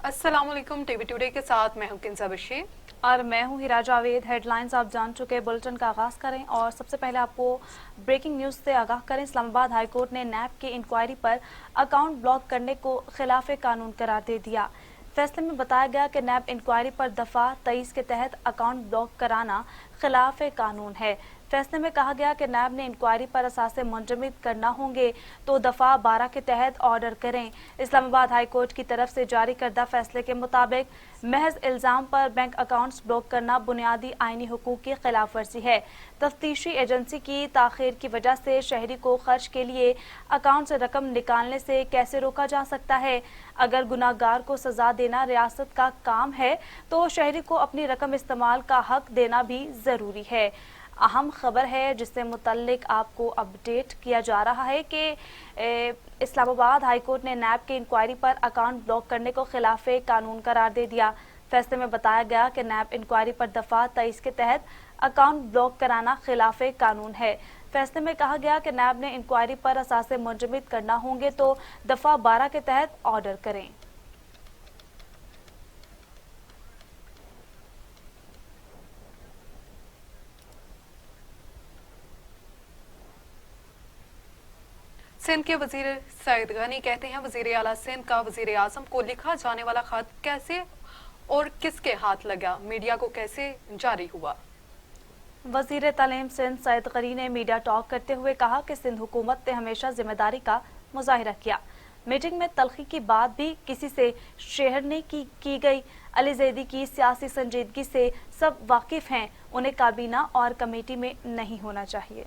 अस्सलाम वालेकुम। TV today के साथ मैं हूं किंजा बशीर और मैं हूं हिरा जावेद। हेडलाइंस आप जान चुके, बुलेटिन का आगाज करें और सबसे पहले आपको ब्रेकिंग न्यूज से आगाह करें। इस्लामाबाद हाईकोर्ट ने नैब की इंक्वायरी पर अकाउंट ब्लॉक करने को खिलाफ कानून करार दे दिया। फैसले में बताया गया कि नैब इंक्वायरी पर दफा 23 के तहत अकाउंट ब्लॉक कराना खिलाफ कानून है। फैसले में कहा गया कि नैब ने इंक्वायरी पर असासे मुंजमद करना होंगे तो दफा 12 के तहत ऑर्डर करें। इस्लामाबाद हाई कोर्ट की तरफ से जारी करदा फैसले के मुताबिक महज इल्जाम पर बैंक अकाउंट्स ब्लॉक करना बुनियादी आईनी हुकूक की खिलाफ वर्जी है। तफ्तीशी एजेंसी की ताखीर की वजह से शहरी को खर्च के लिए अकाउंट से रकम निकालने से कैसे रोका जा सकता है? अगर गुनाहगार को सजा देना रियासत का काम है तो शहरी को अपनी रकम इस्तेमाल का हक देना भी जरूरी है। अहम खबर है जिससे मुतल्लिक आपको अपडेट किया जा रहा है कि इस्लामाबाद हाईकोर्ट ने नैब की इंक्वायरी पर अकाउंट ब्लॉक करने को खिलाफ कानून करार दे दिया। फैसले में बताया गया कि नैब इंक्वायरी पर दफा 23 के तहत अकाउंट ब्लॉक कराना खिलाफ कानून है। फैसले में कहा गया कि नैब ने इंक्वायरी पर असासे मुंजमद करना होंगे तो दफा 12 के तहत ऑर्डर करें। सिंध के वजीर सईद गनी कहते हैं वजीर आला सिंध का वजीर आजम को लिखा जाने वाला खत कैसे और किसके हाथ लगा, मीडिया को कैसे जारी हुआ। वजीर तालीम सिंध सईद गनी ने मीडिया टॉक करते हुए कहा कि सिंध हुकूमत ने हमेशा जिम्मेदारी का मुजाहिरा किया। मीटिंग में तलखी की बात भी किसी से शेयर नहीं की गई। अली जैदी की सियासी संजीदगी से सब वाकिफ हैं, उन्हें काबीना और कमेटी में नहीं होना चाहिए।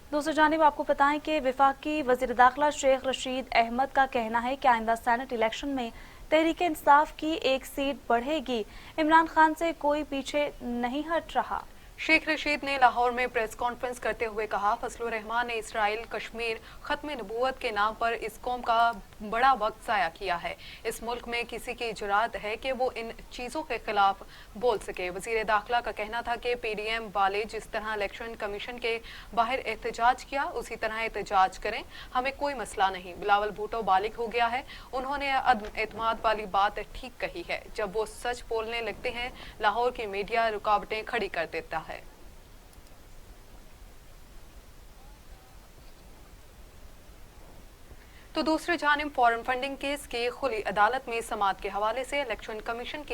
दूसरी जानिब आपको बताएं कि वफाकी वज़ीर दाखिला शेख रशीद अहमद का कहना है कि आइंदा सेनेट इलेक्शन में तहरीक इंसाफ की एक सीट बढ़ेगी। इमरान खान से कोई पीछे नहीं हट रहा। शेख रशीद ने लाहौर में प्रेस कॉन्फ्रेंस करते हुए कहा फजलुर रहमान ने इसराइल कश्मीर खत्म नबूवत के नाम पर इस कौम का बड़ा वक्त ज़ाया किया है। इस मुल्क में किसी की जुरात है कि वो इन चीज़ों के खिलाफ बोल सके। वजीर दाखिला का कहना था कि पीडीएम वाले जिस तरह इलेक्शन कमीशन के बाहर एहतजाज किया उसी तरह एहतजाज करें, हमें कोई मसला नहीं। बिलावल भुट्टो बालिग हो गया है, उन्होंने एतमाद वाली बात ठीक कही है। जब वो सच बोलने लगते हैं लाहौर की मीडिया रुकावटें खड़ी कर देता है। तो दूसरी जानिब फॉरेन फंडिंग केस की खुली अदालत में समाअत के हवाले से इलेक्शन कमीशन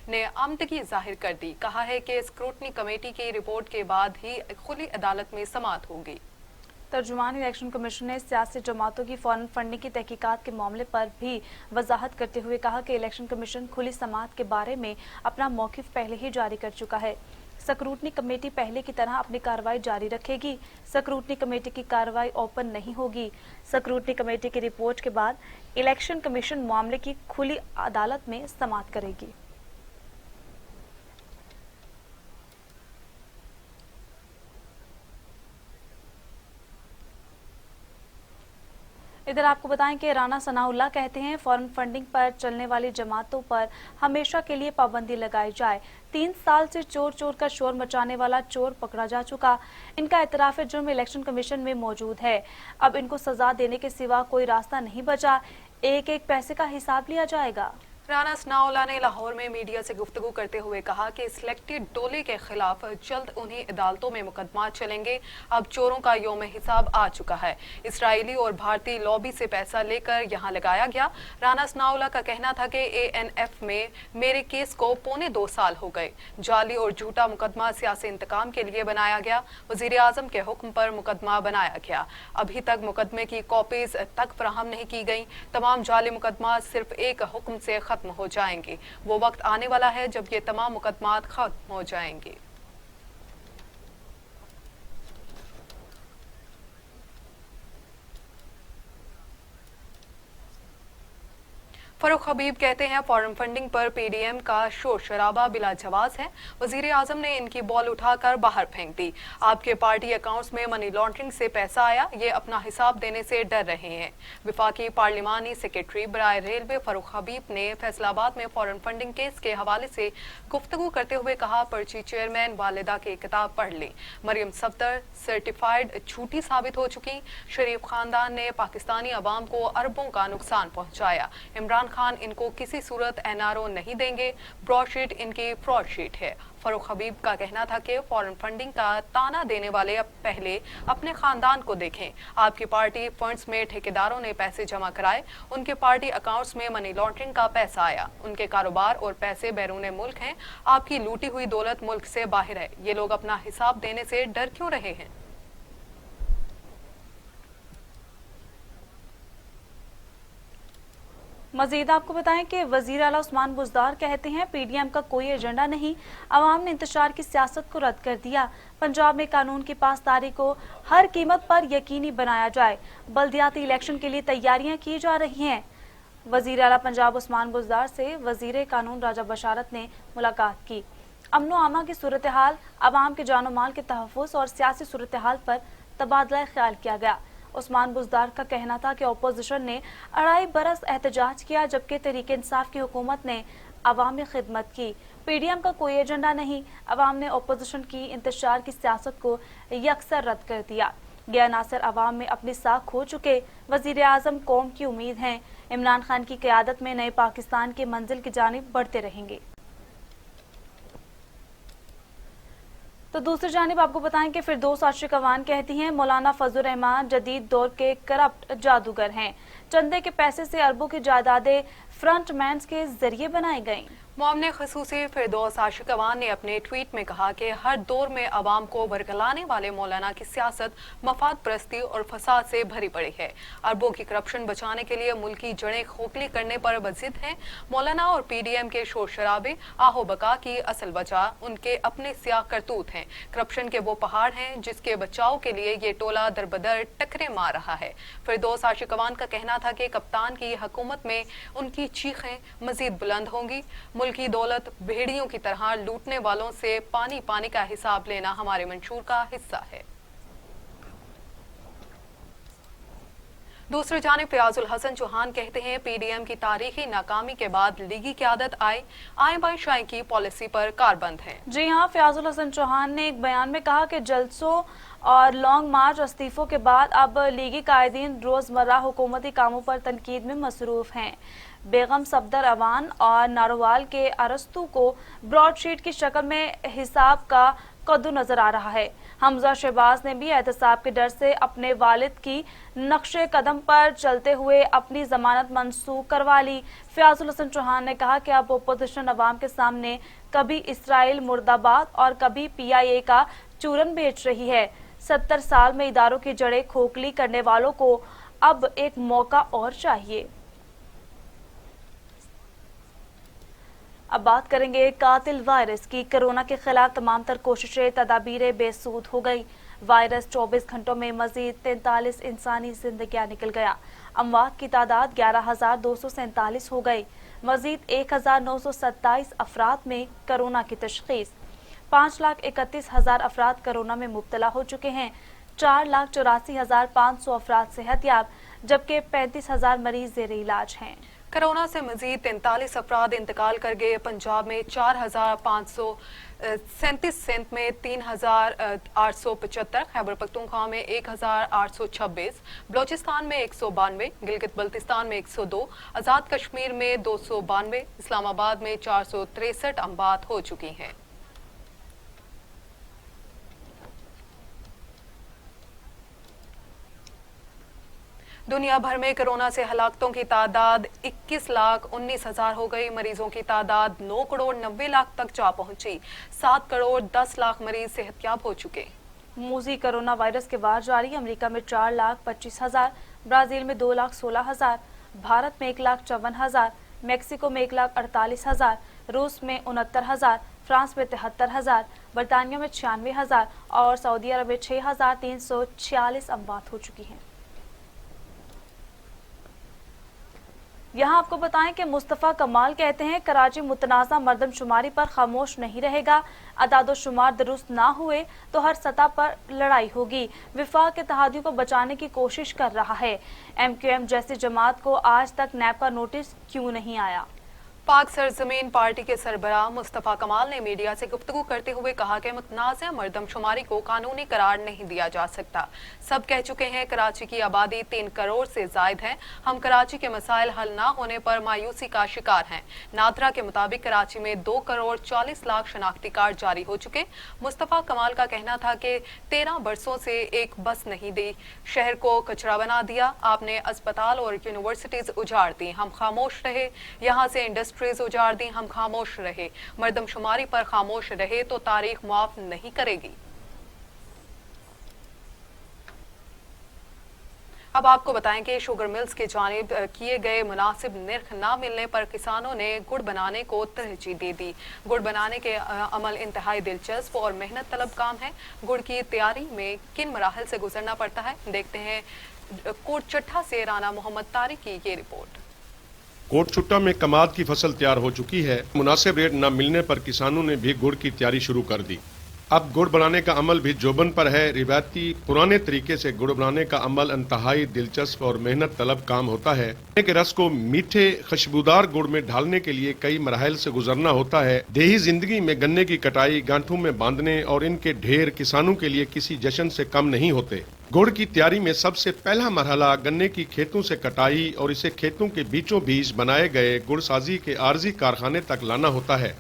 ने आमदगी जाहिर कर दी। कहा है कि स्क्रूटनी कमेटी की रिपोर्ट के बाद ही खुली अदालत में समाअत होगी। तर्जुमान इलेक्शन कमीशन ने सियासी जमातों की फॉरेन फंडिंग की तहकीकात के मामले पर भी वजाहत करते हुए कहा कि इलेक्शन कमीशन खुली समाअत के बारे में अपना मौक़िफ़ पहले ही जारी कर चुका है। स्क्रूटनी कमेटी पहले की तरह अपनी कार्रवाई जारी रखेगी। स्क्रूटनी कमेटी की कार्रवाई ओपन नहीं होगी। स्क्रूटनी कमेटी की रिपोर्ट के बाद इलेक्शन कमीशन मामले की खुली अदालत में समाअत करेगी। इधर आपको बताएं कि राना सनाउल्लाह कहते हैं फॉरेन फंडिंग पर चलने वाली जमातों पर हमेशा के लिए पाबंदी लगाई जाए। 3 साल से चोर चोर का शोर मचाने वाला चोर पकड़ा जा चुका। इनका इतराफ जुर्म इलेक्शन कमीशन में मौजूद है। अब इनको सजा देने के सिवा कोई रास्ता नहीं बचा। एक एक पैसे का हिसाब लिया जाएगा। राना सनाउल्लाह ने लाहौर में मीडिया से गुफ्तगू करते हुए कहा कि सिलेक्टेड टोले के खिलाफ जल्द उन्हीं अदालतों में मुकदमा चलेंगे। अब चोरों का यौम हिसाब आ चुका है। इसराइली और भारतीय लॉबी से पैसा लेकर यहाँ लगाया गया। राना सनाउल्लाह का कहना था कि ANF में मेरे केस को 2.25 साल हो गए। जाली और झूठा मुकदमा सियासी इंतकाम के लिए बनाया गया। वजीर आजम के हुक्म पर मुकदमा बनाया गया। अभी तक मुकदमे की कॉपीज तक फराहम नहीं की गई। तमाम जाली मुकदमा सिर्फ एक हुक्म से खत्म हो जाएंगे। वो वक्त आने वाला है जब ये तमाम मुकदमात खत्म हो जाएंगे। फरूख हबीब कहते हैं फॉरेन फंडिंग पर पीडीएम का शोर शराबा बिला जवाज है। वजीर आजम ने इनकी बॉल उठाकर बाहर फेंक दी। आपके पार्टी अकाउंट्स में मनी लॉन्ड्रिंग से पैसा आया, ये अपना हिसाब देने से डर रहे हैं। विफाकी पार्लिमानी सेक्रेटरी बराए रेलवे फरूख हबीब ने फैसलाबाद में फॉरेन फंडिंग केस के हवाले से गुफ्तगू करते हुए कहा, पर्ची चेयरमैन वालिदा की किताब पढ़ ली। मरियम सफदर सर्टिफाइड झूठी साबित हो चुकी। शरीफ खानदान ने पाकिस्तानी अवाम को अरबों का नुकसान पहुंचाया। इमरान खान इनको किसी सूरत एनआरओ नहीं देंगे। ब्रॉडशीट इनकी फ्रॉड शीट है। फरूख हबीब का कहना था कि फॉरेन फंडिंग का ताना देने वाले अब पहले अपने खानदान को देखें। आपकी पार्टी फंड्स में ठेकेदारों ने पैसे जमा कराए, उनके पार्टी अकाउंट्स में मनी लॉन्ड्रिंग का पैसा आया, उनके कारोबार और पैसे बैरून मुल्क हैं। आपकी लूटी हुई दौलत मुल्क से बाहर है। ये लोग अपना हिसाब देने से डर क्यों रहे हैं? मजीद आपको बताएं कि वजीर आला उस्मान बुज़दार कहते हैं पीडीएम का कोई एजेंडा नहीं, अवाम ने इंतशार की सियासत को रद्द कर दिया। पंजाब में कानून की पासदारी को हर कीमत पर यकीनी बनाया जाए। बल्दियाती इलेक्शन के लिए तैयारियां की जा रही हैं। वजीर आला पंजाब उस्मान बुज़दार से वजीर कानून राजा बशारत ने मुलाकात की। अमनो आमा की सूरत हाल, अवाम के जानो माल के तहफ़्फ़ुज़ और सियासी सूरत हाल पर तबादला ख्याल किया गया। उस्मान बुज़दार का कहना था कि अपोजिशन ने 2.5 बरस एहतजाज किया, जबकि तहरीक इंसाफ की हुकूमत ने अवामी खिदमत की। पीडीएम का कोई एजेंडा नहीं, अवाम ने अपोजिशन की इंतशार की सियासत को यकसर रद्द कर दिया। ये अनासर अवाम में अपनी साख खो चुके। वज़ीर आज़म कौम की उम्मीद हैं। इमरान खान की क़यादत में नए पाकिस्तान की मंजिल की जानिब बढ़ते रहेंगे। तो दूसरी जानिब आपको बताएं कि फिरदौस आशिक अवान कहती हैं मौलाना फजलुर रहमान जदीद दौर के करप्ट जादूगर हैं। चंदे के पैसे से अरबों की जायदादें फ्रंटमैन्स के जरिए बनाई गईं। मुआमने खसूसी फिरदौस आशिक अवान ने अपने ट्वीट में कहा कि हर दौर में अवाम को बरगलाने वाले मौलाना की सियासत मफाद परस्ती और फसाद से भरी पड़ी है। अरबों की करप्शन बचाने के लिए मुल्क की जड़ें खोखली करने पर बजिद हैं। मौलाना और पीडीएम के शोर शराबे आहो बका की असल वजह उनके अपने सियाह करतूत हैं। करप्शन के वो पहाड़ हैं जिसके बचाव के लिए ये टोला दरबदर टकरे मार रहा है। फिरदौस आशिक अवान का कहना था कि कप्तान की हुकूमत में उनकी चीखें मजीद बुलंद होंगी। मुल्क की दौलत भेड़ियों की तरह लूटने वालों से पानी पानी का हिसाब लेना हमारे मंशूर का हिस्सा है। दूसरी जानिब फयाजुल हसन चौहान कहते हैं पीडीएम की तारीखी नाकामी के बाद लीगी क़यादत आए बाई शाही की पॉलिसी पर कारबंद है। जी हाँ, फयाजुल हसन चौहान ने एक बयान में कहा कि जलसों और लॉन्ग मार्च इस्तीफों के बाद अब लीगी कायदीन रोजमर्रा हुकूमती कामों पर तनकीद में मसरूफ हैं। बेगम सफदर अवान और नारोवाल के अरस्तु को ब्रॉडशीट की शक्ल में हिसाब का कद्दू नजर आ रहा है। हमजा शहबाज ने भी एहतसाब के डर से अपने वालिद की नक्शे कदम पर चलते हुए अपनी जमानत मंसूख करवा ली। फयाजुल हसन चौहान ने कहा कि अब अपोजिशन अवाम के सामने कभी इसराइल मुर्दाबाद और कभी PIA का चूरन बेच रही है। 70 साल में इदारों की जड़ें खोखली करने वालों को अब एक मौका और चाहिए। अब बात करेंगे कातिल वायरस की। कोरोना के खिलाफ तमाम तर कोशिशें तदाबीरें बेसूद हो गई। वायरस 24 घंटों में मजीद 43 इंसानी जिंदगियां निकल गया। अमवात की तादाद 11,247 हो गई। मजीद 1,927 अफराद में कोरोना की तशखीस। 5,31,000 अफराद कोरोना में मुब्तला हो चुके हैं। 4,84,500 अफराद सेहतयाब, जबकि 35,000 मरीज जेर इलाज हैं। कोरोना से मजीद 43 अफराद इंतकाल कर गए। पंजाब में 4,537, सिंध में 3,875, खैबर पख्तूनख्वा में 1,826, बलोचिस्तान में 192, गिलगित बल्तिस्तान में 102, आज़ाद कश्मीर में 292, इस्लामाबाद में 463 अमवात हो चुकी हैं। दुनिया भर में कोरोना से हलाकतों की तादाद 21,19,000 हो गई। मरीजों की तादाद 9,90,00,000 तक जा पहुंची। 7,10,00,000 मरीज सेहतयाब हो चुके। मूजी कोरोना वायरस के वार जारी। अमेरिका में 4,25,000, ब्राजील में 2,16,000, भारत में 1,54,000, मेक्सिको में 1,48,000, रूस में 69,000, फ्रांस में 73,000, बरतानिया में 96,000 और सऊदी अरब में 6,346 अमवात हो चुकी हैं। यहाँ आपको बताएं कि मुस्तफ़ा कमाल कहते हैं कराची मुतनाज़ा मर्दमशुमारी पर खामोश नहीं रहेगा। अदाद-ओ-शुमार दुरुस्त ना हुए तो हर सतह पर लड़ाई होगी। वफाक इत्तेहादियों को बचाने की कोशिश कर रहा है। MQM जैसी जमात को आज तक नैब का नोटिस क्यों नहीं आया? पाक सरजमीन पार्टी के सरबराह मुस्तफ़ा कमाल ने मीडिया से गुफ्तगू करते हुए कहा कि मुतनाज़ मर्दमशुमारी को कानूनी करार नहीं दिया जा सकता। सब कह चुके हैं कराची की आबादी 3 करोड़ से जायद है। हम कराची के मसाइल हल ना होने पर मायूसी का शिकार हैं। नादरा के मुताबिक कराची में 2 करोड़ 40 लाख शनाख्ती कार्ड जारी हो चुके। मुस्तफ़ा कमाल का कहना था कि 13 बरसों से एक बस नहीं दी, शहर को कचरा बना दिया। आपने अस्पताल और यूनिवर्सिटीज उजाड़ दी, हम खामोश रहे। यहाँ से इंडस्ट्रीज उजाड़ दी, हम खामोश रहे। मर्दमशुमारी पर खामोश रहे तो तारीख माफ नहीं करेगी। अब आपको बताएं कि शुगर मिल्स की जानिब किए गए मुनासिब निर्ख ना मिलने पर किसानों ने गुड़ बनाने को तरजीह दे दी। गुड़ बनाने के अमल इंतहाई दिलचस्प और मेहनत तलब काम है। गुड़ की तैयारी में किन मराहल से गुजरना पड़ता है, देखते हैं कोटचट्टा से राना मोहम्मद तारिक की ये रिपोर्ट। कोटचुट्टा में कमाद की फसल तैयार हो चुकी है। मुनासिब रेट न मिलने पर किसानों ने भी गुड़ की तैयारी शुरू कर दी। अब गुड़ बनाने का अमल भी जोबन पर है। रिवायती पुराने तरीके से गुड़ बनाने का अमल इंतहाई दिलचस्प और मेहनत तलब काम होता है। गन्ने के रस को मीठे खुशबूदार गुड़ में ढालने के लिए कई मराहल से गुजरना होता है। देही जिंदगी में गन्ने की कटाई, गांठों में बांधने और इनके ढेर किसानों के लिए किसी जश्न से कम नहीं होते। गुड़ की तैयारी में सबसे पहला मरहला गन्ने की खेतों से कटाई और इसे खेतों के बीचों बीच बनाए गए गुड़साजी के आर्जी कारखाने तक लाना होता है।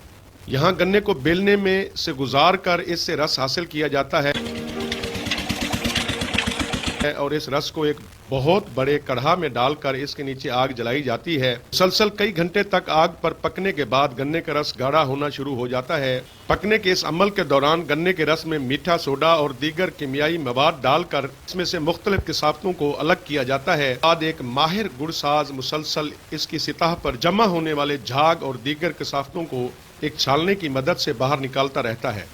यहाँ गन्ने को बेलने में से गुजार कर इससे रस हासिल किया जाता है और इस रस को एक बहुत बड़े कढ़ा में डालकर इसके नीचे आग जलाई जाती है। मुसलसल कई घंटे तक आग पर पकने के बाद गन्ने का रस गाढ़ा होना शुरू हो जाता है। पकने के इस अमल के दौरान गन्ने के रस में मीठा सोडा और दीगर कीमियाई मवाद डालकर इसमें से मुख्तलिफ किसाफतों को अलग किया जाता है। बाद एक माहिर गुड़साज मुसलसल इसकी सतह पर जमा होने वाले झाग और दीगर किसाफतों को एक छालने की मदद से बाहर निकालता रहता है।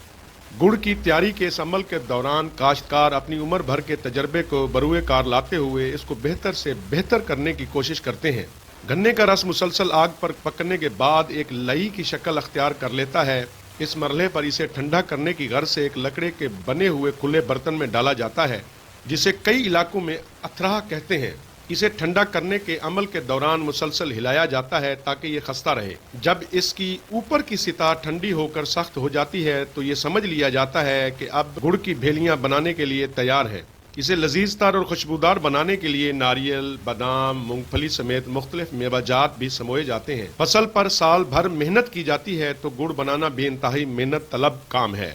गुड़ की तैयारी के इस अमल के दौरान काश्तकार अपनी उम्र भर के तजर्बे को बरूए कार लाते हुए इसको बेहतर से बेहतर करने की कोशिश करते हैं। गन्ने का रस मुसलसल आग पर पकने के बाद एक लई की शक्ल अख्तियार कर लेता है। इस मरहले पर इसे ठंडा करने की गर्ज से एक लकड़े के बने हुए खुले बर्तन में डाला जाता है, जिसे कई इलाकों में अथराह कहते हैं। इसे ठंडा करने के अमल के दौरान मुसलसल हिलाया जाता है ताकि ये खस्ता रहे। जब इसकी ऊपर की सतह ठंडी होकर सख्त हो जाती है तो ये समझ लिया जाता है कि अब गुड़ की भेलियां बनाने के लिए तैयार है। इसे लजीज तर और खुशबूदार बनाने के लिए नारियल, बादाम, मूंगफली समेत मुख्तलिफ मेवाजात भी समोए जाते हैं। फसल पर साल भर मेहनत की जाती है तो गुड़ बनाना बेइंतहाई मेहनत तलब काम है।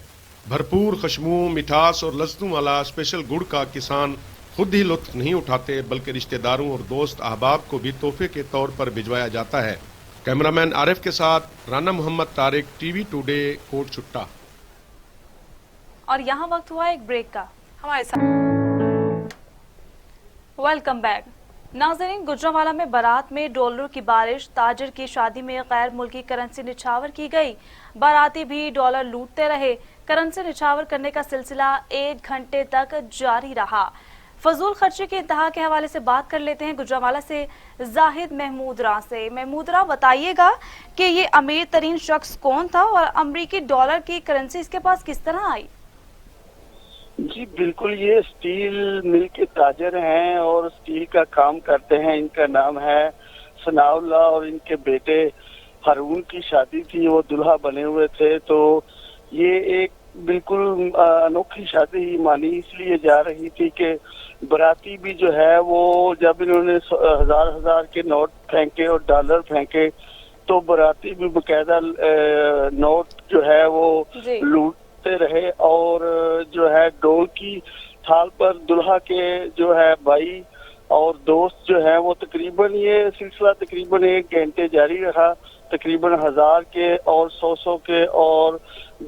भरपूर खुशबुओं, मिठास और लज्जतों वाला स्पेशल गुड़ का किसान खुद ही लुत्फ नहीं उठाते बल्कि रिश्तेदारों और दोस्त अहबाब को भी तोहफे के तौर पर भिजवाया जाता है। कैमरामैन आरिफ के साथ राना मोहम्मद तारिक, टीवी टुडे, कोटचुट्टा। और यहाँ वक्त हुआ एक ब्रेक का। हमारे साथ वेलकम बैक। नाज़रीन, गुजरांवाला में बारात में डॉलर की बारिश, ताजिर की शादी में गैर मुल्की करेंसी निछावर की गई। बाराती भी डॉलर लूटते रहे। करेंसी निछावर करने का सिलसिला 1 घंटे तक जारी रहा। फजूल खर्ची के इंतहा के हवाले से बात कर लेते हैं गुजरांवाला से जाहिद महमूदरा से। महमूदरा, बताइएगा कि ये अमीर तरीन शख्स कौन था और अमरीकी डॉलर की करेंसी इसके पास किस तरह आई? जी बिल्कुल, ये स्टील मिल के ताजर हैं और स्टील का काम करते हैं। इनका नाम है सनाउल्ला और इनके बेटे हारून की शादी थी, वो दुल्हा बने हुए थे। तो ये एक बिल्कुल अनोखी शादी ही मानी इसलिए जा रही थी कि बराती भी जो है वो जब इन्होंने हजार के नोट फेंके और डॉलर फेंके तो बराती भी बकायदा नोट जो है वो लूटते रहे और जो है डोल की थाल पर दुल्हा के जो है भाई और दोस्त जो है वो तकरीबन ये सिलसिला तकरीबन 1 घंटे जारी रहा। तकरीबन 1000 के और 100 के और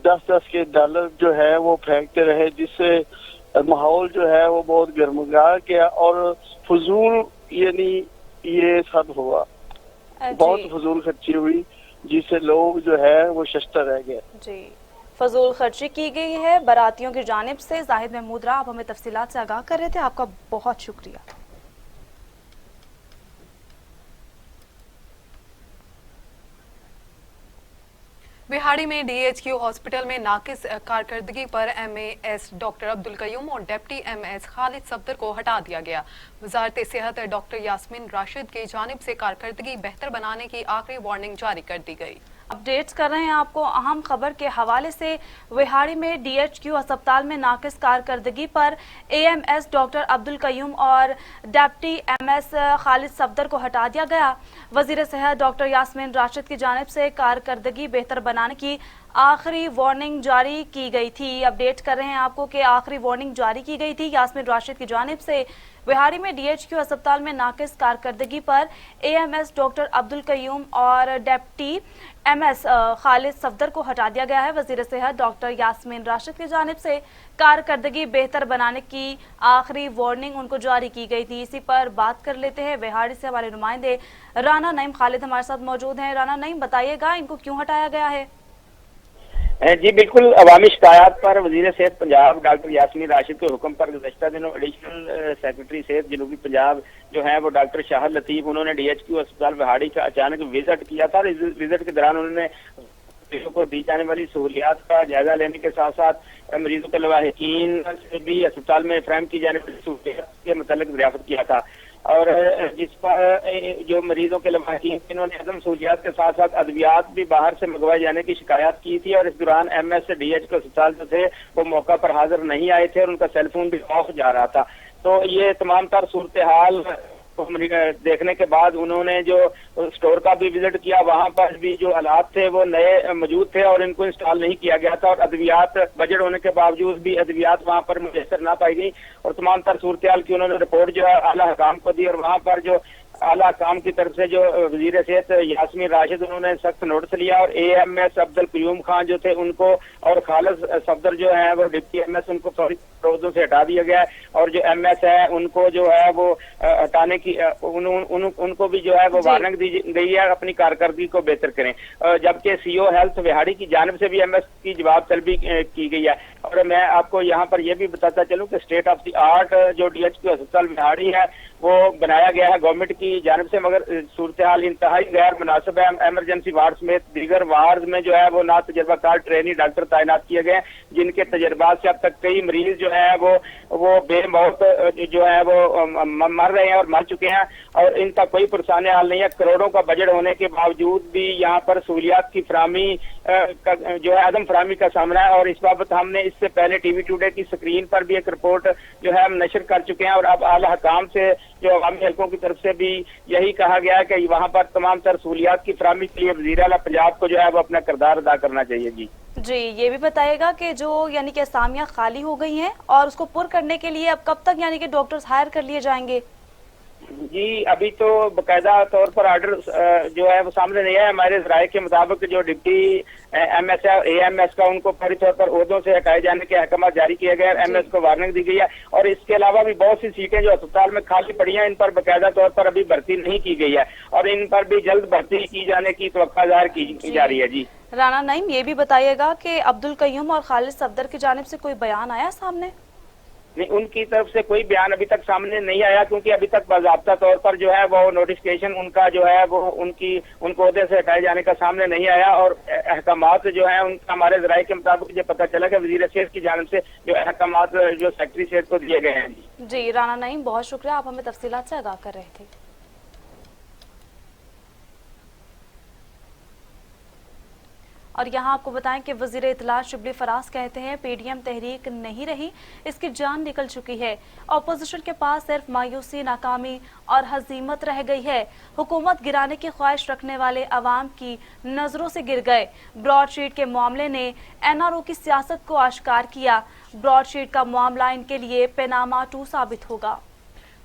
10 के डॉलर जो है वो फेंकते रहे, जिससे माहौल जो है वो बहुत गर्मगा गया और फजूल यानी ये सब हुआ, बहुत फजूल खर्ची हुई जिससे लोग जो है वो शस्ता रह गए। जी, फजूल खर्ची की गई है बारातियों की जानिब से। जाहिद महमूदरा, आप हमें तफसीलात से आगाह कर रहे थे, आपका बहुत शुक्रिया। विहाड़ी में DHQ हॉस्पिटल में नाकिस कारकर्दगी पर MAS डॉक्टर अब्दुल कयूम और डिप्टी MS खालिद सफदर को हटा दिया गया। वजारत सेहत डॉक्टर यास्मीन राशिद की जानिब से कारकर्दगी बेहतर बनाने की आखिरी वार्निंग जारी कर दी गई। अपडेट्स कर रहे हैं आपको अहम खबर के हवाले से। विहाड़ी में DHQ अस्पताल में नाकिस कारकर्दगी पर AMS डॉक्टर अब्दुल कयूम और डिप्टी MS खालिद सफदर को हटा दिया गया। वजीर सेहत डॉक्टर यास्मीन राशिद की जानिब से कारकर्दगी बेहतर बनाने की आखिरी वार्निंग जारी की गई थी। अपडेट कर रहे हैं आपको कि आखिरी वार्निंग जारी की गई थी यास्मीन राशिद की जानिब से। विहाड़ी में DHQ अस्पताल में नाकिस कारकर्दगी पर AMS डॉक्टर अब्दुल कयूम और डिप्टी MS खालिद सफदर को हटा दिया गया है। वजीर सेहत डॉक्टर यास्मीन राशिद की जानिब से कारकर्दगी बेहतर बनाने की आखिरी वार्निंग उनको जारी की गई थी। इसी पर बात कर लेते हैं। विहाड़ी से हमारे नुमाइंदे राना नईम खालिद हमारे साथ मौजूद हैं। राना नईम, बताइएगा इनको क्यों हटाया गया है? जी बिल्कुल, अवामी शिकायत पर वजीर सेहत पंजाब डॉक्टर यास्मीन राशिद के हुक्म पर गुज़श्ता दिनों एडिशनल सेक्रेटरी सेहत जनूबी पंजाब जो है वो डॉक्टर शाह लतीफ, उन्होंने DHQ अस्पताल विहाड़ी का अचानक विजिट किया था। इस विजिट के दौरान उन्होंने मरीजों को दी जाने वाली सहूलियात का जायजा लेने के साथ साथ मरीजों के लवाहिकीन से भी अस्पताल में फ्राहम की जाने वाली सहूलियात के मुतालिक दरियाफ्त किया था। और जिस पर जो मरीजों के लवाहिकीन इन्होंने अदम सहूलियात के साथ साथ अद्वियात भी बाहर से मंगवाए जाने की शिकायत की थी। और इस दौरान MS DHQ अस्पताल जो थे वो मौका पर हाजिर नहीं आए थे और उनका सेलफोन भी ऑफ जा रहा था। तो ये तमाम तर सूरत हाल देखने के बाद उन्होंने जो स्टोर का भी विजिट किया, वहां पर भी जो हालात थे वो नए मौजूद थे और इनको इंस्टॉल नहीं किया गया था। और अद्वियात बजट होने के बावजूद भी अद्वियात वहां पर मुयसर ना पाई गई और तमाम तर सूरत हाल की उन्होंने रिपोर्ट जो है आला हुकाम को दी। और वहां पर जो आला हुकाम की तरफ से जो वजीर सेहत यास्मीन राशिद उन्होंने सख्त नोटिस लिया और AMS अब्दुल कयूम खान जो थे उनको और खालिद सफदर जो है वो डिप्टी MS उनको फौरी पदों से हटा दिया गया है। और जो MS है उनको जो है वो हटाने की उनको भी जो है वो वार्निंग दी गई है अपनी कारकर्दगी को बेहतर करें। जबकि CO हेल्थ विहाड़ी की जानिब से भी MS की जवाब तलबी की गई है। और मैं आपको यहाँ पर यह भी बताता चलूँ कि स्टेट ऑफ द आर्ट जो DHQ अस्पताल विहाड़ी है वो बनाया गया है गवर्नमेंट की जानिब से, मगर सूरत हाल इंतहाई गैर मुनासिब है। एमरजेंसी वार्ड समेत दीगर वार्ड में जो है वो ना तजर्बाकार ट्रेनी डॉक्टर तैनात किए गए जिनके तजर्बात से अब तक कई मरीज जो है वो बेमौत जो है वो मर रहे हैं और मर चुके हैं और इनका कोई पुरसाने हाल नहीं है। करोड़ों का बजट होने के बावजूद भी यहाँ पर सहूलियात की फराहमी जो है अदम फराहमी का सामना है। और इस बाबत हमने इससे पहले TV टुडे की स्क्रीन पर भी एक रिपोर्ट जो है हम नशर कर चुके हैं और अब आला हुकाम से जो अवामी हल्कों की तरफ से भी यही कहा गया है कि वहाँ पर तमाम तर सहूलियात की फराहमी के लिए वज़ीर आला पंजाब को जो है वो अपना किरदार अदा करना चाहिए। जी ये भी बताइएगा कि जो यानी कि असामियाँ खाली हो गई हैं और उसको पुर करने के लिए अब कब तक यानी कि डॉक्टर्स हायर कर लिए जाएंगे? जी अभी तो बाकायदा तौर पर ऑर्डर जो है वो सामने नहीं है। हमारे राय के मुताबिक जो डिप्टी MS है AMS का उनको फौरी तौर पर ओहदों से हटाए जाने के अहकाम जारी किए गए, MS को वार्निंग दी गई है। और इसके अलावा भी बहुत सी सीटें जो अस्पताल में खाली पड़ी हैं इन पर बाकायदा तौर पर अभी भर्ती नहीं की गई है और इन पर भी जल्द भर्ती की जाने की तवक्का जाहिर की जा रही है। जी राना नईम, ये भी बताइएगा कि अब्दुल कयूम और खालिद सफदर की जानिब से कोई बयान आया सामने? नहीं, उनकी तरफ से कोई बयान अभी तक सामने नहीं आया क्योंकि अभी तक बाज़ाब्ता तौर पर जो है वो नोटिफिकेशन उनका जो है वो उनको ओहदे से हटाए जाने का सामने नहीं आया। और अहकामात जो है उनका हमारे ज़राए के मुताबिक ये पता चला कि वज़ीर सेहत की जानिब से जो अहकामात जो सेक्रेटरी सेहत को दिए गए हैं। जी राना नईम, बहुत शुक्रिया, आप हमें तफसीलात से आगाह कर रहे थे। और यहाँ आपको बताएं कि वज़ीर इत्तलात शिबली फराज कहते हैं PDM तहरीक नहीं रही, इसकी जान निकल चुकी है। अपोजिशन के पास सिर्फ मायूसी, नाकामी और हजीमत रह गई है। हुकूमत गिराने की ख्वाहिश रखने वाले अवाम की नज़रों से गिर गए। ब्रॉडशीट के मामले ने NRO की सियासत को आश्कार किया। ब्रॉडशीट का मामला इनके लिए पैनामा 2 साबित होगा।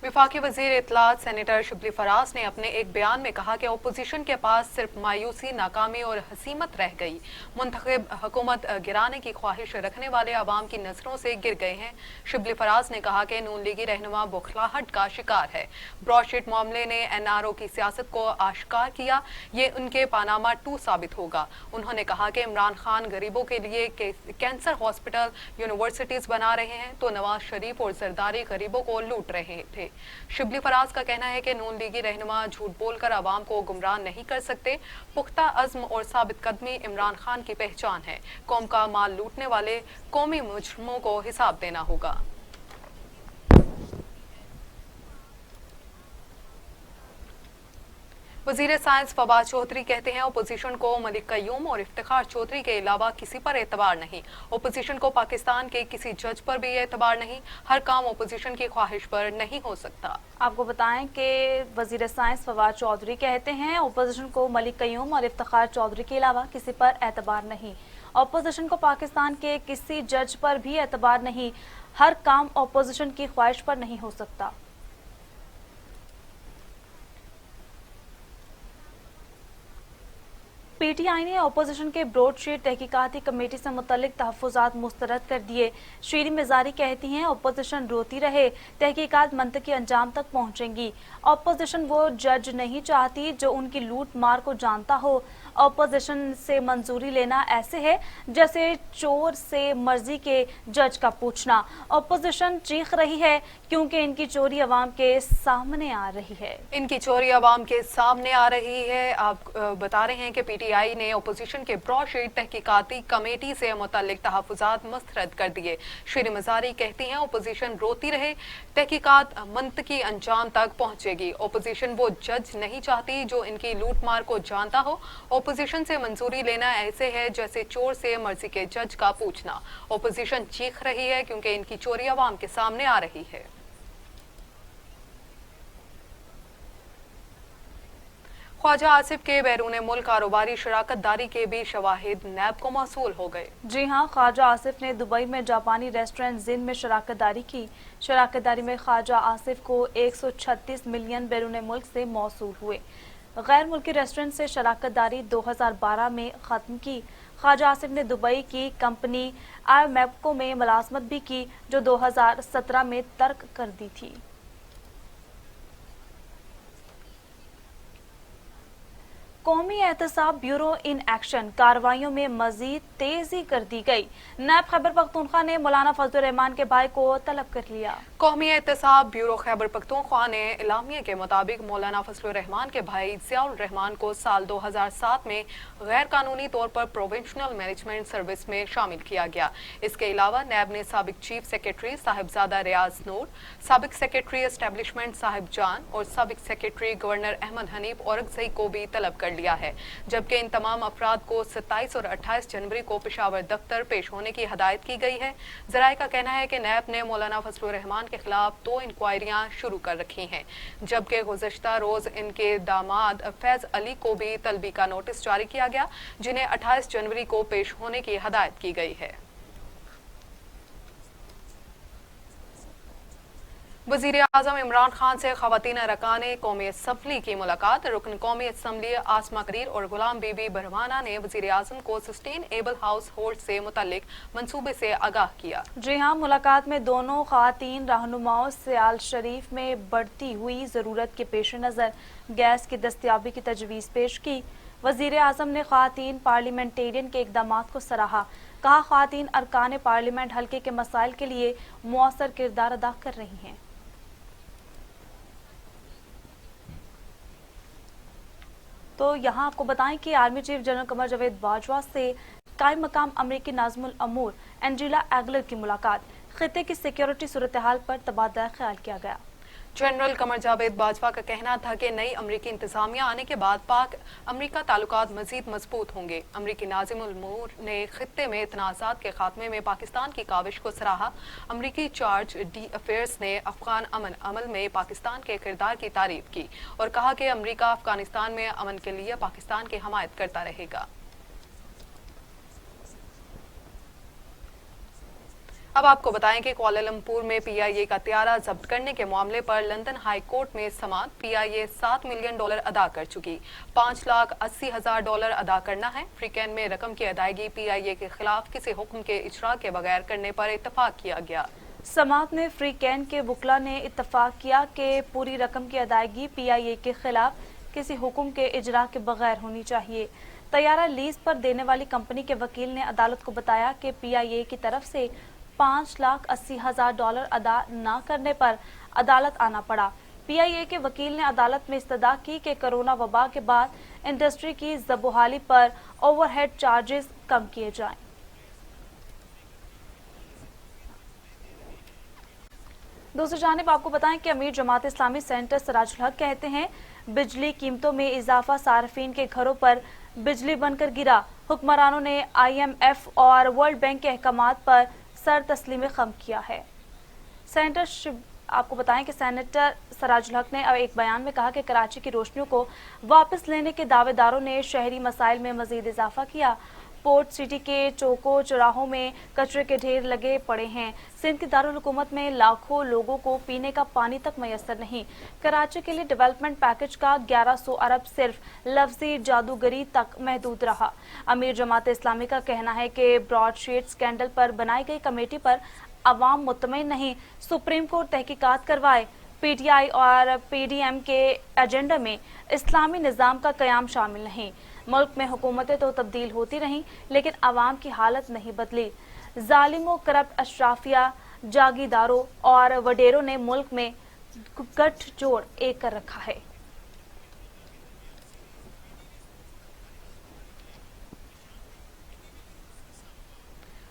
वफाकी वज़ीर इत्तलात सेनेटर शिबली फराज ने अपने एक बयान में कहा कि अपोजिशन के पास सिर्फ मायूसी, नाकामी और हसीमत रह गई। मुंतखब हुकूमत गिराने की ख्वाहिश रखने वाले अवाम की नज़रों से गिर गए हैं। शिबली फराज ने कहा कि नून लीगी रहनुमा बौखलाहट का शिकार है। ब्रॉडशीट मामले ने NRO की सियासत को आश्कार किया, ये उनके पानामा 2 साबित होगा। उन्होंने कहा कि इमरान खान गरीबों के लिए कैंसर हॉस्पिटल, यूनिवर्सिटीज बना रहे हैं तो नवाज शरीफ और जरदारी गरीबों को लूट रहे थे। शिबली फराज का कहना है कि नून लीगी रहनुमा झूठ बोलकर आवाम को गुमराह नहीं कर सकते। पुख्ता अज़्म और साबित कदमी इमरान खान की पहचान है। कौम का माल लूटने वाले कौमी मुजरिमों को हिसाब देना होगा। वजीर साइंस फवाद चौधरी कहते हैं अपोजिशन को मलिक कयूम और इफ्तिखार चौधरी के अलावा किसी पर एतबार नहीं। अपोजिशन को पाकिस्तान के किसी जज पर भी एतबार नहीं। हर काम अपोजिशन की ख्वाहिश पर नहीं हो सकता। आपको बताएं कि वजीर साइंस फवाद चौधरी कहते हैं अपोजिशन को मलिक कयूम और इफ्तिखार चौधरी के अलावा किसी पर एतबार नहीं। अपोजिशन को पाकिस्तान के किसी जज पर भी एतबार नहीं। हर काम अपोजिशन की ख्वाहिश पर नहीं हो सकता। पीटीआई ने अपोजिशन के ब्रॉडशीट तहकीकाती कमेटी से मुतल्लिक तहफ़्फ़ुज़ात मुस्तरद कर दिए। शीरी मिजारी कहती हैं अपोजिशन रोती रहे, तहकीकात मंतकी अंजाम तक पहुंचेंगी। अपोजिशन वो जज नहीं चाहती जो उनकी लूट मार को जानता हो। अपोजिशन से मंजूरी लेना ऐसे है जैसे चोर से मर्जी के जज का पूछना। अपोजिशन चीख रही है क्योंकि इनकी चोरी अवाम के सामने आ रही है। इनकी चोरी अवाम के सामने आ रही है। आप बता रहे हैं कि पीटीआई ने अपोजिशन के ब्रॉडशीट तहकीकाती कमेटी से मुतल्लिक तहफ़्फ़ुज़ात मुस्तरद कर दिए। शीरी मज़ारी कहती हैं अपोजिशन रोती रहे, तहकीकात मंतकी अंजाम तक पहुंचेगी। अपोजिशन वो जज नहीं चाहती जो इनकी लूट मार को जानता हो। अपोजिशन से मंजूरी लेना ऐसे है जैसे चोर से मर्जी के जज का पूछना। अपोजिशन चीख रही है क्योंकि इनकी चोरी अवाम के सामने आ रही है। ख्वाजा आसिफ के बैरून मुल्क कारोबारी शराकत दारी के भी शवाहिद नैब को मौसूल हो गए। जी हाँ, ख्वाजा आसिफ ने दुबई में जापानी रेस्टोरेंट जिन में शराकत दारी की। शराकत दारी में ख्वाजा आसिफ को 136 मिलियन बैरून मुल्क से मौसूल हुए। गैर मुल्की रेस्टोरेंट से शराकत दारी 2012 में ख़त्म की। ख्वाजा आसिफ ने दुबई की कंपनी आईमेपको में मुलाजमत भी की जो 2017 में तर्क कर दी थी। कौमी एहतसाब ब्यूरो इन एक्शन कार्रवाइयों में मजीद तेजी कर दी गई। नायब खैबर पख्तूनख्वा ने मौलाना फजलुर रहमान के भाई को तलब कर लिया। कौमी एहतसाब ब्यूरो खैबर पख्तूनख्वा ने इलामिया के मुताबिक मौलाना फजलुर रहमान के भाई ज़ियाउर रहमान को साल 2007 में गैर कानूनी तौर पर प्रोविंशनल मैनेजमेंट सर्विस में शामिल किया गया। इसके अलावा नैब ने साबिक चीफ सेक्रेटरी साहिबजादा रियाज नूर, साबिक सेक्रेटरी एस्टेब्लिशमेंट साहिब जान और साबिक सेक्रेटरी गवर्नर अहमद हनीफ औरंगज़ई को भी तलब कर लिया है। जबकि इन तमाम अफराद को 27 और 28 जनवरी को पेशावर दफ्तर पेश होने की हदायत की गई है। ज़राए का कहना है कि नैब ने मौलाना फजलुर रहमान के खिलाफ 2 इंक्वायरियां शुरू कर रखी हैं, जबकि गुज़श्ता रोज इनके दामाद फैज अली को भी तलबी का नोटिस जारी किया गया, जिन्हें 28 जनवरी को पेश होने की हदायत की गई है। वज़ीर आज़म इमरान खान से ख़वातीन अरकान कौमी असम्बली की मुलाकात। रुकन कौमी असम्बली आसमा करीर और गुलाम बीबी बरवाना ने वज़ीर आज़म को सस्टेनेबल हाउस होल्ड से मुतल्लिक मंसूबे से आगाह किया। जी हाँ, मुलाकात में दोनों ख़वातीन रहनुमाओं सियाल शरीफ में बढ़ती हुई ज़रूरत के पेश नज़र गैस की दस्तयाबी की तजवीज़ पेश की। वज़ीर आज़म ने ख़वातीन पार्लियामेंटेरियन के इक़दामात को सराहा। कहा ख़वातीन अरकान पार्लियामेंट हल्के के मसाइल के लिए मुअस्सर किरदार अदा कर रही हैं। तो यहाँ आपको बताएं कि army chief general Qamar Javed Bajwa से कायम मकाम अमरीकी नाज़िमुल अमूर एंजेला एगलर की मुलाकात। खित्ते की सिक्योरिटी सूरत हाल पर तबादला ख्याल किया गया। जनरल कमर जावेद बाजवा का कहना था कि नई अमरीकी इंतजामिया आने के बाद पाक अमरीका ताल्लुकात मजीद मजबूत होंगे। अमरीकी नाज़िमुल अमूर ने खित्ते में तनाज़ात के खात्मे में पाकिस्तान की काविश को सराहा। अमरीकी चार्ज डी अफेयर्स ने अफगान अमन अमल में पाकिस्तान के किरदार की तारीफ की और कहा कि अमरीका अफगानिस्तान में अमन के लिए पाकिस्तान की हमायत करता रहेगा। अब आपको बताएं कि कुआलालंपुर में पीआईए का त्यारा जब्त करने के मामले पर लंदन हाई कोर्ट में समाअत। पीआईए $7 मिलियन अदा कर चुकी, $5,80,000 अदा करना है। फ्रीकैन में रकम की अदायगी पीआईए के खिलाफ किसी हुक्म के इजरा के बगैर करने पर इत्तफाक किया गया। समाअत में फ्रीकैन के वकला ने इत्तफाक किया कि पूरी रकम की अदायगी पीआईए के खिलाफ किसी हुक्म के इजरा के बगैर होनी चाहिए। तैयारा लीज पर देने वाली कंपनी के वकील ने अदालत को बताया कि पीआईए की तरफ से $5,80,000 अदा न करने पर अदालत आना पड़ा। PIA के वकील ने अदालत में इस्तदा की कि कोरोना वबा के बाद इंडस्ट्री की ज़बूहाली पर ओवरहेड चार्जेस कम किए जाएं। दूसरी जानिब आपको बताएं कि अमीर जमात इस्लामी सेंटर सराजुल हक कहते हैं बिजली कीमतों में इजाफा सार्फिन के घरों पर बिजली बनकर गिरा। हुक्मरानों ने IMF और वर्ल्ड बैंक के अहकामात पर सर तस्लीम खम किया है। आपको बताएं कि सेनेटर सराजुल हक ने एक बयान में कहा कि कराची की रोशनियों को वापस लेने के दावेदारों ने शहरी मसाइल में मजीद इजाफा किया। पोर्ट सिटी के चौकों चौराहों में कचरे के ढेर लगे पड़े हैं। सिंध की दारुल हुकूमत में लाखों लोगों को पीने का पानी तक मैसर नहीं। कराची के लिए डेवलपमेंट पैकेज का 1100 अरब सिर्फ लफ्जी जादूगरी तक महदूद रहा। अमीर जमात इस्लामी का कहना है कि ब्रॉडशीट स्कैंडल पर बनाई गई कमेटी पर अवाम मुतमईन नहीं, सुप्रीम कोर्ट तहकीकात करवाए। PTI और PDM के एजेंडा में इस्लामी निज़ाम का क़याम शामिल नहीं। मुल्क में हुकूमतें तो तब्दील होती रहीं लेकिन अवाम की हालत नहीं बदली। जालिमों, करप्ट अशराफिया, जागीरदारों और वडेरों ने मुल्क में गठजोड़ एक कर रखा है।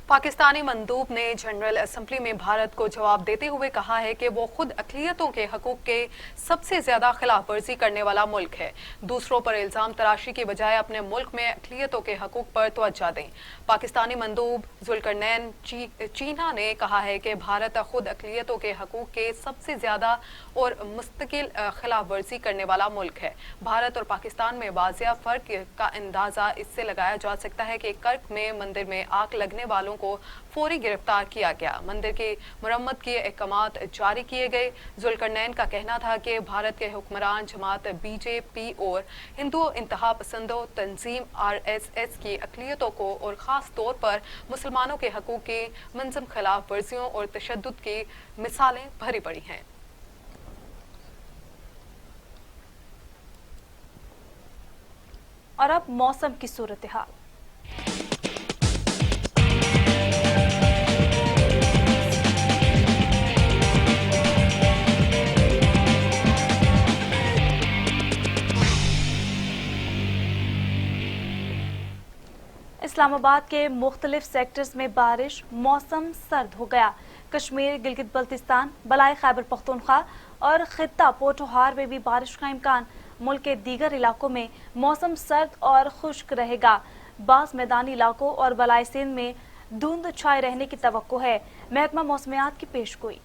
पाकिस्तानी मंदूब ने जनरल असम्बली में भारत को जवाब देते हुए कहा है कि वो खुद अक़लियतों के हकूक़ के सबसे ज्यादा खिलाफ वर्जी करने वाला मुल्क है। दूसरों पर इल्जाम तराशी की बजाय अपने मुल्क में अक़लियतों के हकूक़ पर तवज्जो दें। पाकिस्तानी मंदूब ज़ुल्करनैन चीना ने कहा है कि भारत खुद अक़लियतों के हकूक़ के सबसे ज्यादा और मुस्तकिल खिलाफ वर्जी करने वाला मुल्क है। भारत और पाकिस्तान में वाज़िया फ़र्क का अंदाज़ा इससे लगाया जा सकता है कि कर्क में मंदिर में आग लगने वालों को फौरी गिरफ्तार किया गया। मंदिर की मरम्मत के अहकामात जारी किए गए। ज़ुल्करनैन का कहना था कि भारत के हुक्मरान जमात BJP और हिंदू इंतहा पसंदों तंजीम RSS की अक़लियतों को और ख़ास तौर पर मुसलमानों के हकूक़ की मंज़म खिलाफ वर्जियों और तशद्दुद की मिसालें भरी पड़ी हैं। और अब मौसम की सूरत हाल। इस्लामाबाद के मुख्तलिफ सेक्टर्स में बारिश, मौसम सर्द हो गया। कश्मीर, गिलगित बल्तिस्तान, बलाई खैबर पख्तूनख्वा और खित्ता पोठोहार में भी बारिश का इम्कान। मुल्क के दीगर इलाकों में मौसम सर्द और खुश्क रहेगा। बाज़ मैदानी इलाकों और बलाई सिंध में धुंध छाए रहने की तवक्को है। महकमा मौसमियात की पेशगोई।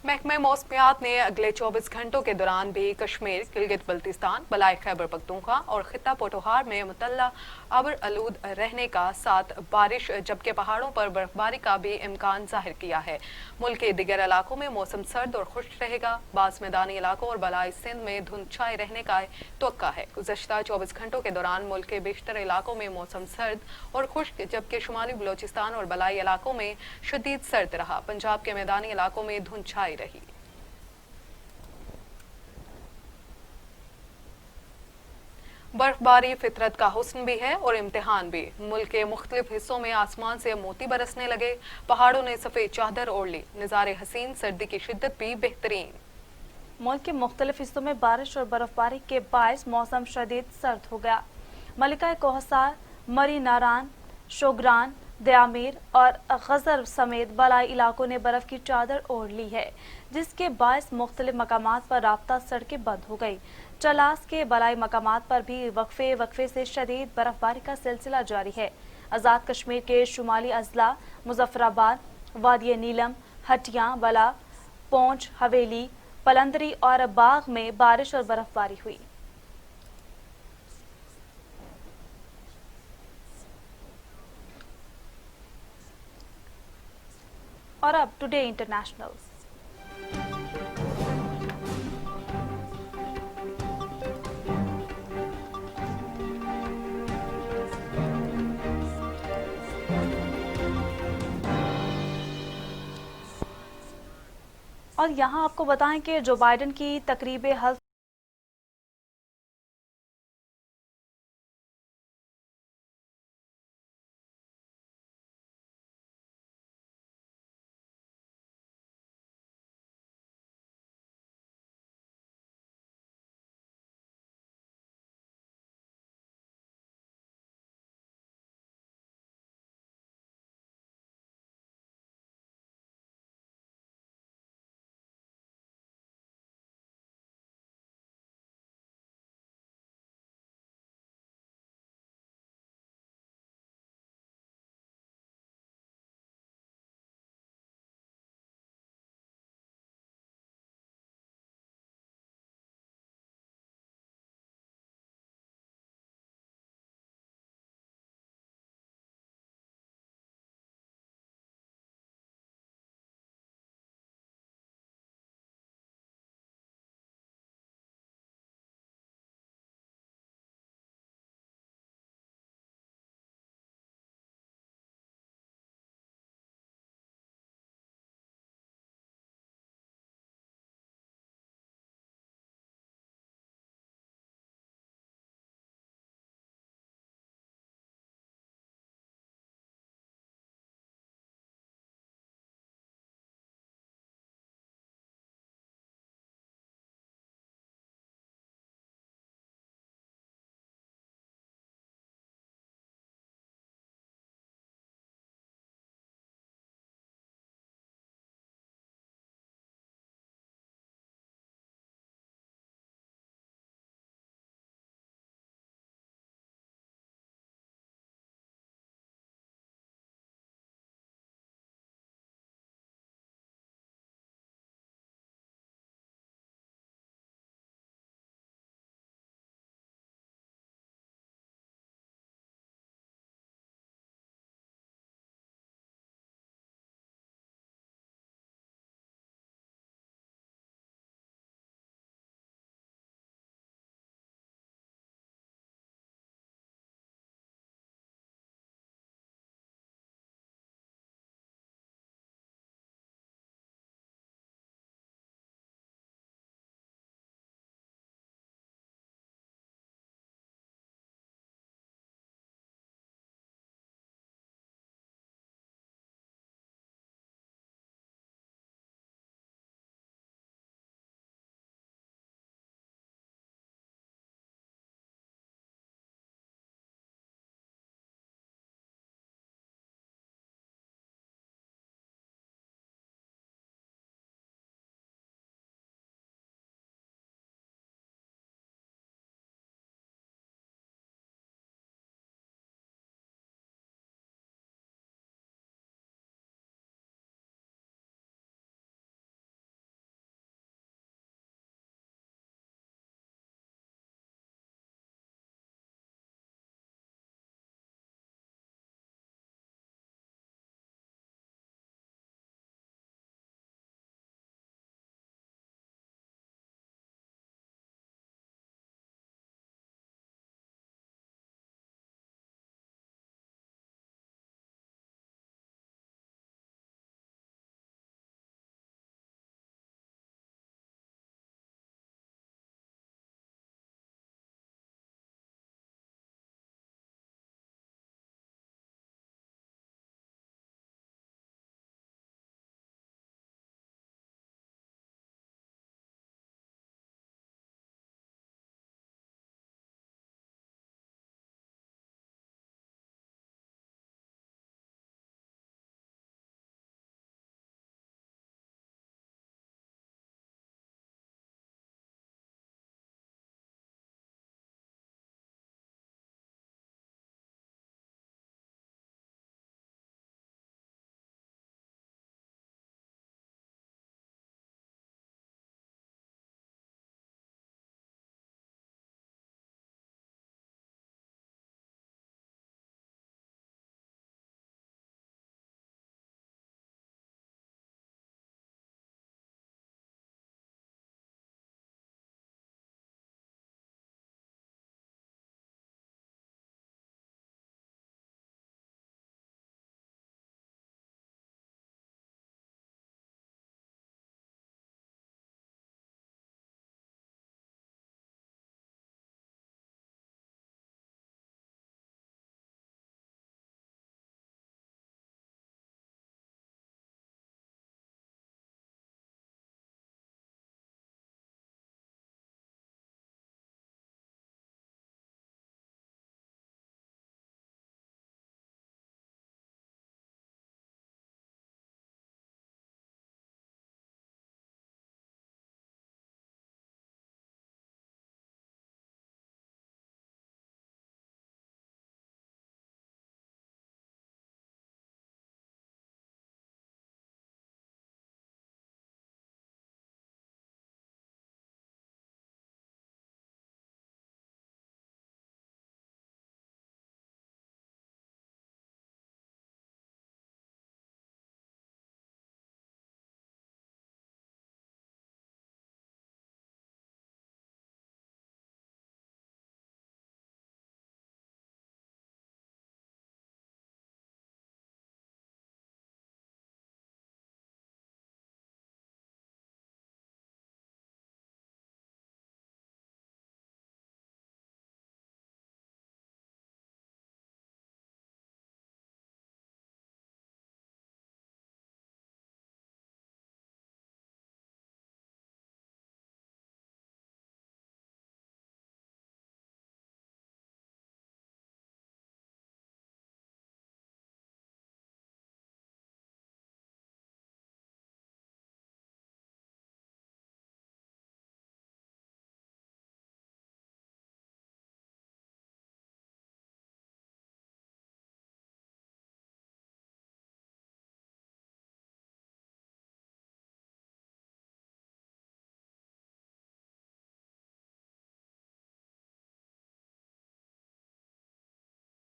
महकमा मौसमियात ने अगले 24 घंटों के दौरान भी कश्मीर, गिलगित बल्तिस्तान, बलाई खैबर पख्तूनख्वा और खित्ता पोठोहार में मुतल्ला अबर आलूद रहने का साथ बारिश जबकि पहाड़ों पर बर्फबारी का भी इम्कान जाहिर किया है। मुल्क के दिगर इलाकों में मौसम सर्द और खुश्क रहेगा। बाज़ मैदानी इलाकों और बलाई सिंध में धुंध छाए रहने का तवक्का है। गुज़श्ता 24 घंटों के दौरान मुल्क के बेशतर इलाकों में मौसम सर्द और खुश्क जबकि शुमाली बलोचिस्तान और बलाई इलाकों में शदीद सर्द रहा। पंजाब के मैदानी इलाकों में धुंध छाई रही। बर्फबारी फितरत का हुस्न भी है और इम्तिहान भी। मुल्क के मुख्तलिफ हिस्सों में आसमान से मोती बरसने लगे। पहाड़ों ने सफेद चादर ओढ़ ली। नज़ारे हसीन, सर्दी की शिद्दत भी बेहतरीन। मुल्क के मुख्तलिफ हिस्सों में बारिश और बर्फबारी के बायस मौसम शदीद सर्द हो गया। मलिका कोहसार, मरी नारान, शोगरान, दयामीर और गजर समेत बलाई इलाकों ने बर्फ की चादर ओढ़ ली है, जिसके बायस मुख्तलिफ मकामात पर राब्ता सड़कें बंद हो गई। चलास के बलाई मकामात पर भी वक्फे से शदीद बर्फबारी का सिलसिला जारी है। आज़ाद कश्मीर के शुमाली अजला, मुजफ्फराबाद, वादी नीलम, हटिया, बला, पौंछ, हवेली, पलंदरी और बाग में बारिश और बर्फबारी हुई। और अब टुडे इंटरनेशनल। और यहाँ आपको बताएं कि जो बाइडेन की तकरीब हल्फ